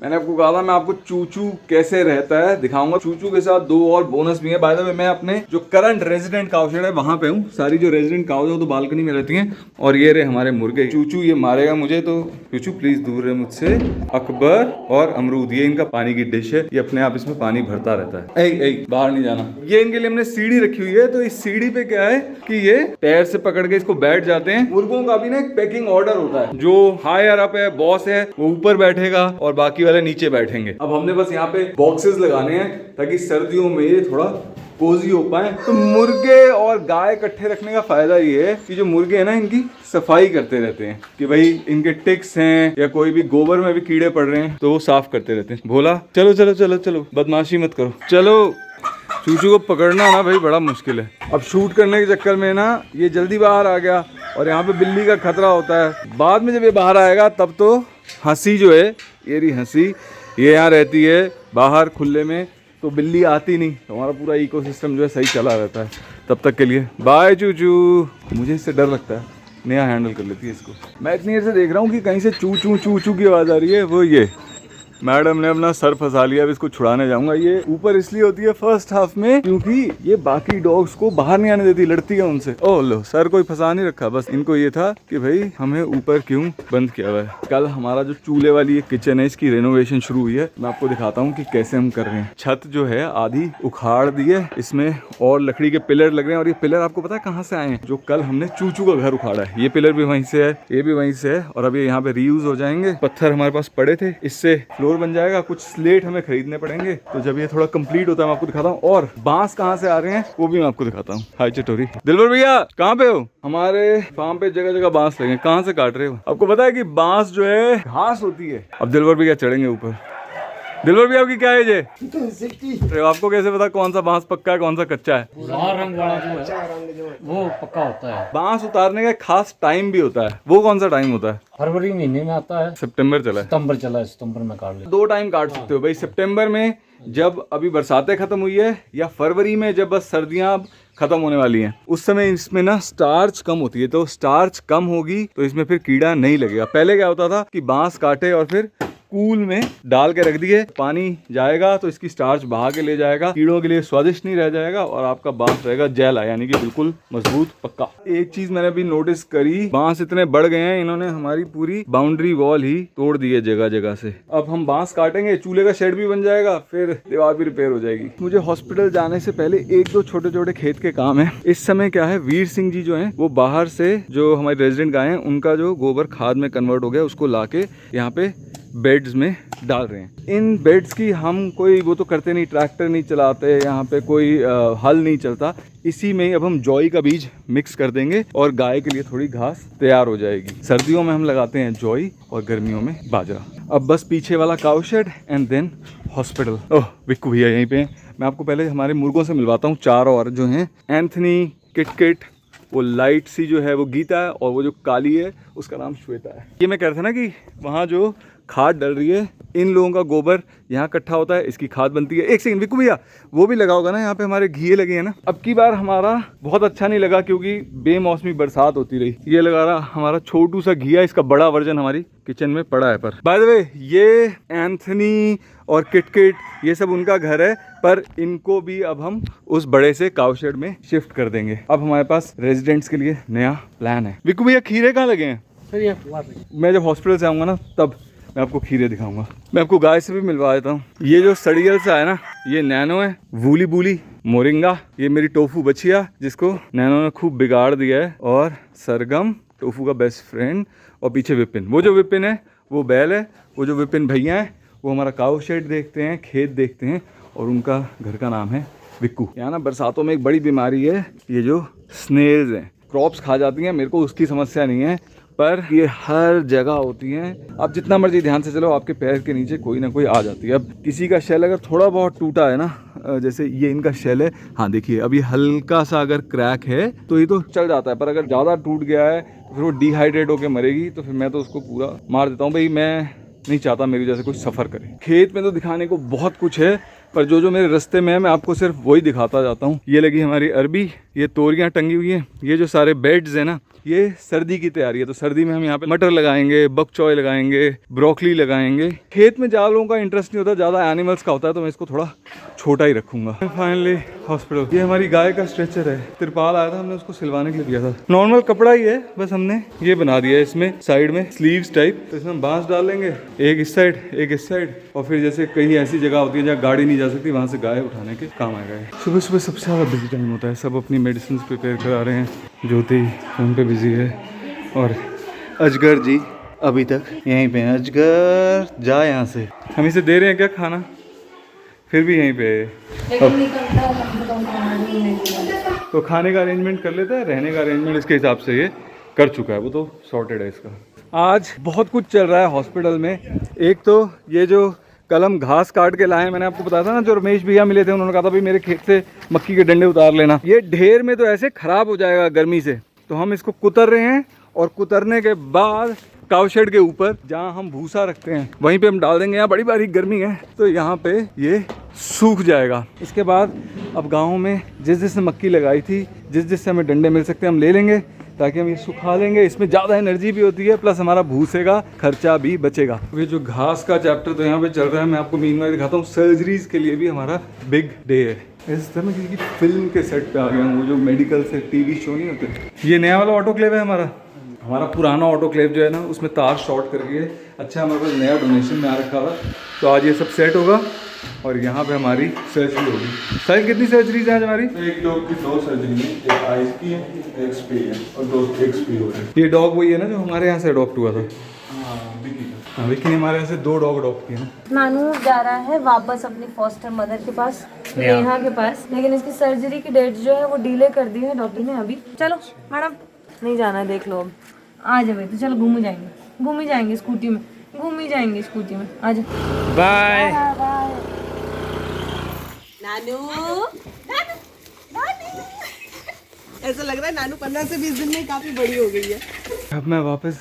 मैंने आपको कहा था मैं आपको चूचू कैसे रहता है दिखाऊंगा। चूचू के साथ दो और बोनस भी है। बाय द वे मैं अपने जो करंट रेजिडेंट काउशेड है वहां पे हूँ। सारी जो रेजिडेंट काउज है तो बालकनी में रहती हैं। और ये रहे हमारे मुर्गे। चूचू ये मारेगा मुझे तो चूचू प्लीज दूर रहे मुझसे। अकबर और अमरूद ये इनका पानी की डिश है। ये अपने आप इसमें पानी भरता रहता है। ए बाहर नहीं जाना। ये इनके लिए हमने सीढ़ी रखी हुई है। तो इस सीढ़ी पे क्या है कि ये पैर से पकड़ के इसको बैठ जाते हैं। मुर्गों का भी ना एक पैकिंग ऑर्डर होता है। जो हायर अप है बॉस है वो ऊपर बैठेगा और बाकी वाले नीचे बैठेंगे। अब हमने बस यहाँ पे बॉक्सेस लगाने हैं ताकि सर्दियों में ये थोड़ा कोजी हो पाए। तो मुर्गे और गाय इकट्ठे रखने का फायदा ये है कि जो मुर्गे हैं ना इनकी सफाई करते रहते हैं कि भाई इनके टिक्स हैं या कोई भी गोबर में भी कीड़े पड़ रहे हैं तो वो साफ करते रहते हैं। भोला चलो चलो चलो चलो बदमाशी मत करो। चलो चूचू को पकड़ना ना भाई बड़ा मुश्किल है। अब शूट करने के चक्कर में ना ये जल्दी बाहर आ गया और यहाँ पे बिल्ली का खतरा होता है। बाद में जब ये बाहर आएगा तब तो हंसी जो है ये रही हंसी ये यहाँ रहती है बाहर खुले में तो बिल्ली आती नहीं। तो हमारा पूरा इकोसिस्टम जो है सही चला रहता है। तब तक के लिए बाय चूचू। मुझे इससे डर लगता है। नया हैंडल कर लेती है इसको। मैं इतनी देर से देख रहा हूँ कि कहीं से चू चू चू चू की आवाज़ आ रही है। वो ये मैडम ने अपना सर फंसा लिया। अब इसको छुड़ाने जाऊंगा। ये ऊपर इसलिए होती है फर्स्ट हाफ में क्योंकि ये बाकी डॉग्स को बाहर नहीं आने देती, लड़ती है उनसे। ओह लो सर कोई फंसा नहीं रखा। बस इनको ये था कि भाई हमें ऊपर क्यों बंद किया हुआ है। कल हमारा जो चूल्हे वाली एक किचन है इसकी रेनोवेशन शुरू हुई है। मैं आपको दिखाता हूँ कि कैसे हम कर रहे हैं। छत जो है आधी उखाड़ दी है। इसमें और लकड़ी के पिलर लग रहे हैं। और ये पिलर आपको पता है कहाँ से आए हैं? जो कल हमने चूचू का घर उखाड़ा है। ये पिलर भी वहीं से है, ये भी वहीं से है। और अब ये यहाँ पे रीयूज हो जाएंगे। पत्थर हमारे पास पड़े थे, इससे फ्लोर बन जाएगा। कुछ स्लेट हमें खरीदने पड़ेंगे। तो जब ये थोड़ा कंप्लीट होता है मैं आपको दिखाता हूँ। और बांस कहाँ से आ रहे हैं वो भी मैं आपको दिखाता हूँ। हाय चटोरी। दिलवर भैया कहाँ पे हो? हमारे फार्म पे जगह जगह बांस लगे। कहाँ से काट रहे हो? आपको पता है कि बांस जो है घास होती है। अब दिलवर भैया चढ़ेंगे ऊपर। दिलवर भैया आपकी क्या एज है? तो आपको कैसे पता कौन सा बांस पक्का है कौन सा कच्चा है? रंग वाला जो है वो पक्का होता है। बांस उतारने का खास टाइम भी होता है। वो कौन सा टाइम होता है? फरवरी महीने में आता है। सितंबर चला है। सितंबर में काट ले। दो टाइम काट सकते हो भाई। सितंबर में जब अभी बरसातें खत्म हुई है या फरवरी में जब बस सर्दियां खत्म होने वाली हैं। उस समय इसमें ना स्टार्च कम होती है। तो स्टार्च कम होगी तो इसमें फिर कीड़ा नहीं लगेगा। पहले क्या होता था कि बांस काटे और फिर कूल में डाल के रख दिए। पानी जाएगा तो इसकी स्टार्च बहा के ले जाएगा। कीड़ों के लिए स्वादिष्ट नहीं रह जाएगा और आपका बांस रहेगा जैला यानी कि बिल्कुल मजबूत पक्का। एक चीज मैंने अभी नोटिस करी, बांस इतने बढ़ गए हैं इन्होंने हमारी पूरी बाउंड्री वॉल ही तोड़ दी है जगह जगह से। अब हम बांस काटेंगे, चूल्हे का शेड भी बन जाएगा, फिर दीवार भी रिपेयर हो जाएगी। मुझे हॉस्पिटल जाने से पहले एक दो छोटे छोटे खेत के काम है। इस समय क्या है, वीर सिंह जी जो है वो बाहर से जो हमारे रेजिडेंट गाय हैं उनका जो गोबर खाद में कन्वर्ट हो गया उसको लाके यहाँ पे बेड्स में डाल रहे हैं। इन बेड्स की हम कोई वो तो करते नहीं, ट्रैक्टर नहीं चलाते, यहाँ पे कोई हल नहीं चलता। इसी में ही अब हम जॉई का बीज मिक्स कर देंगे और गाय के लिए थोड़ी घास तैयार हो जाएगी। सर्दियों में हम लगाते हैं जॉई और गर्मियों में बाजरा। अब बस पीछे वाला cow shed and then hospital. Oh Vikku भैया यहीं पे हैं। मैं आपको पहले हमारे मुर्गों से मिलवाता हूँ। चार और जो हैं, एंथनी, किटकिट, वो लाइट सी जो है वो गीता है और वो जो काली है उसका नाम श्वेता है। ये मैं कह रहा था ना कि वहाँ जो खाद डल रही है, इन लोगों का गोबर यहाँ इकट्ठा होता है, इसकी खाद बनती है। एक सेकंड विक्कू भैया, वो भी लगा होगा ना यहाँ पे हमारे घिए लगे हैं ना। अब की बार हमारा बहुत अच्छा नहीं लगा क्योंकि बेमौसमी बरसात होती रही। ये लगा रहा हमारा छोटू सा घिया, इसका बड़ा वर्जन हमारी किचन में पड़ा है। पर बाय द वे ये एंथनी और किटकिट ये सब उनका घर है, पर इनको भी अब हम उस बड़े से काउ शेड में शिफ्ट कर देंगे। अब हमारे पास रेजिडेंट्स के लिए नया प्लान है। विक्कू भैया खीरे कहाँ लगे हैं? मैं जब हॉस्पिटल से आऊँगा ना तब मैं आपको खीरे दिखाऊंगा। मैं आपको गाय से भी मिलवा देता हूँ। ये जो सड़ियल सा है ना ये नैनो है। वूली बूली मोरिंगा ये मेरी टोफू बचिया जिसको नैनो ने खूब बिगाड़ दिया है। और सरगम टोफू का बेस्ट फ्रेंड। और पीछे विपिन, वो जो विपिन है वो बैल है। वो जो विपिन भैया है वो हमारा काउ शेड देखते हैं, खेत देखते हैं। और उनका घर का नाम है विक्कू। यहाँ ना बरसातों में एक बड़ी बीमारी है, ये जो स्नेल्स हैं, क्रॉप्स खा जाती हैं। मेरे को उसकी समस्या नहीं है पर ये हर जगह होती हैं। आप जितना मर्जी ध्यान से चलो आपके पैर के नीचे कोई ना कोई आ जाती है। अब किसी का शेल अगर थोड़ा बहुत टूटा है ना, जैसे ये इनका शेल है, हाँ देखिए अभी हल्का सा अगर क्रैक है तो ये तो चल जाता है। पर अगर ज़्यादा टूट गया है तो फिर वो डिहाइड्रेट होकर मरेगी। तो फिर मैं तो उसको पूरा मार देता हूँ। भाई मैं नहीं चाहता मेरी वजह से कुछ सफ़र करे। खेत में तो दिखाने को बहुत कुछ है पर जो मेरे रास्ते में है मैं आपको सिर्फ वही दिखाता जाता हूँ। ये लगी हमारी अरबी, ये तोरियाँ टंगी हुई हैं। ये जो सारे बेड्स हैं ना ये सर्दी की तैयारी है, तो सर्दी में हम यहाँ पे मटर लगाएंगे, बक चॉय लगाएंगे, ब्रोकली लगाएंगे। खेत में ज़्यादा लोगों का इंटरेस्ट नहीं होता, ज़्यादा एनिमल्स का होता है, तो मैं इसको थोड़ा छोटा ही रखूंगा। फाइनली हॉस्पिटल, ये हमारी गाय का स्ट्रेचर है, तिरपाल आया था, हमने उसको सिलवाने के लिए दिया था। नॉर्मल कपड़ा ही है, बस हमने ये बना दिया है इसमें साइड में स्लीव्स टाइप, तो इसमें बांस डाल लेंगे, एक इस साइड एक इस साइड, और फिर जैसे कहीं ऐसी जगह होती है जहाँ गाड़ी नहीं जा सकती, वहाँ से गाय उठाने के काम आएगा। सुबह सुबह सबसे ज़्यादा बिजी टाइम होता है, सब अपनी मेडिसिन प्रिपेयर करा रहे हैं, ज्योति फोन पे बिजी है, और अजगर जी अभी तक यहीं पे हैं। अजगर जा यहाँ से, हम इसे दे रहे हैं क्या खाना, फिर भी यहीं पे है। तो खाने का अरेंजमेंट कर लेता है, रहने का अरेंजमेंट इसके हिसाब से ये कर चुका है, वो तो सॉर्टेड है इसका। आज बहुत कुछ चल रहा है हॉस्पिटल में। एक तो ये जो कल हम घास काट के लाए, मैंने आपको बताया था ना, जो रमेश भैया मिले थे, उन्होंने कहा था भाई मेरे खेत से मक्की के डंडे उतार लेना। ये ढेर में तो ऐसे खराब हो जाएगा गर्मी से, तो हम इसको कुतर रहे हैं, और कुतरने के बाद कावशेड के ऊपर जहाँ हम भूसा रखते हैं वहीं पे हम डाल देंगे। यहाँ बड़ी बारीक गर्मी है, तो यहाँ पे ये सूख जाएगा। इसके बाद अब गाँव में जिस जिसने मक्की लगाई थी, जिस जिससे हमें डंडे मिल सकते हैं, हम ले लेंगे, ताकि हम ये सुखा लेंगे। इसमें ज़्यादा एनर्जी भी होती है, प्लस हमारा भूसे का खर्चा भी बचेगा। ये जो घास का चैप्टर तो यहाँ पे चल रहा है, मैं आपको मीनवाइल दिखाता हूँ। सर्जरीज के लिए भी हमारा बिग डे है। इस तरह की फिल्म के सेट पे आ गया हूँ, वो जो मेडिकल से टीवी शो नहीं होते। ये नया वाला ऑटोक्लेव है हमारा पुराना ऑटोक्लेव जो है ना, उसमें तार शॉर्ट कर गई है। अच्छा, हमारे पास नया डोनेशन में आ रखा था, तो आज ये सब सेट होगा और यहाँ पे हमारी सर्जरी होगी। साइज कितनी सर्जरीज है आज हमारी? एक डॉग की 2 सर्जरी है, एक आईज की है, एक स्पे है, और 2 एक स्पे हो रहे हैं। ये डॉग वही है ना जो हमारे यहाँ से अडॉप्ट हुआ था? हाँ, विक्की ने हमारे यहाँ से 2 डॉग अडॉप्ट किए ना। नानू जा रहा है वापस अपनी फॉस्टर मदर के पास, नेहा के पास, लेकिन इसकी सर्जरी की डेट जो है वो डिले कर दी है डॉक्टर ने अभी। चलो मैडम, नहीं जाना, देख लो अब। आ जाओ, तो चलो घूम ही जाएंगे स्कूटी में, आ जाओ। बाय। नानू ऐसा लग रहा है नानू 15 से 20 दिन में काफी बड़ी हो गई है। अब मैं वापस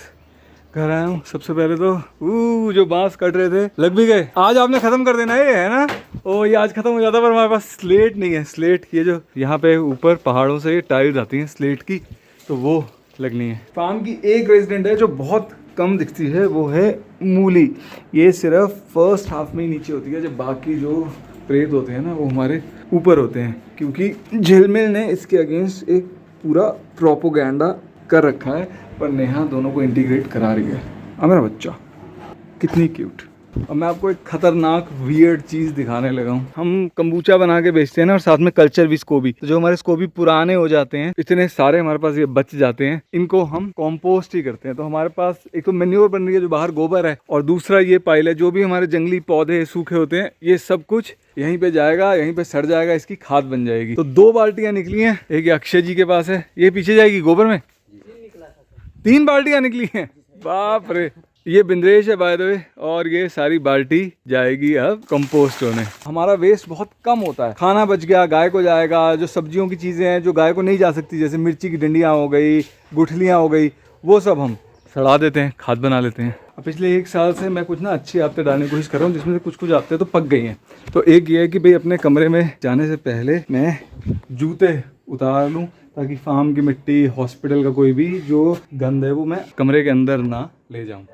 घर आया हूँ। सबसे पहले तो जो बांस कट रहे थे लग भी गए। आज आपने खत्म कर देना है ना? ओ, ये आज खत्म हो जाता, पर हमारे पास स्लेट नहीं है। स्लेट ये जो यहाँ पे ऊपर पहाड़ों से टाइल्स आती हैं स्लेट की, तो वो लगनी है। फार्म की एक रेजिडेंट है जो बहुत कम दिखती है, वो है मूली। ये सिर्फ फर्स्ट हाफ में ही नीचे होती है, जब बाकी जो प्रेत होते हैं ना वो हमारे ऊपर होते हैं, क्योंकि झिलमिल ने इसके अगेंस्ट एक पूरा प्रोपोगेंडा कर रखा है। पर नेहा दोनों को इंटीग्रेट करा रही है। अब मेरा बच्चा कितनी क्यूट। अब मैं आपको एक खतरनाक वियर्ड चीज़ दिखाने लगा हूँ। हम कंबूचा बना के बेचते हैं ना, और साथ में कल्चर भी स्कोबी। तो जो हमारे स्कोबी पुराने हो जाते हैं, इतने सारे हमारे पास ये बच जाते हैं, इनको हम कॉम्पोस्ट ही करते हैं। तो हमारे पास एक तो मैन्योर बन रही है जो बाहर गोबर है, और दूसरा ये पाइल है। जो भी हमारे जंगली पौधे सूखे होते हैं, ये सब कुछ यहीं पे जाएगा, यहीं पे सड़ जाएगा, इसकी खाद बन जाएगी। तो 2 बाल्टियां निकली हैं, एक ये अक्षय जी के पास है, ये पीछे जाएगी गोबर में। 3 बाल्टियां निकली हैं, बाप रे। ये बिंद्रेश है बाय द वे, और ये सारी बाल्टी जाएगी अब कंपोस्ट होने। हमारा वेस्ट बहुत कम होता है, खाना बच गया, गाय को जाएगा। जो सब्जियों की चीज़ें हैं जो गाय को नहीं जा सकती, जैसे मिर्ची की डंडियाँ हो गई, गुठलियाँ हो गई, वो सब हम सड़ा देते हैं, खाद बना लेते हैं। अब पिछले 1 साल से मैं कुछ ना अच्छी आदतें डालने की कोशिश कर रहा हूँ, जिसमें से कुछ आदतें तो पक गई हैं। तो एक ये है कि भाई अपने कमरे में जाने से पहले मैं जूते उतार लूँ, ताकि फार्म की मिट्टी, हॉस्पिटल का कोई भी जो गंद है वो मैं कमरे के अंदर ना ले जाऊँ।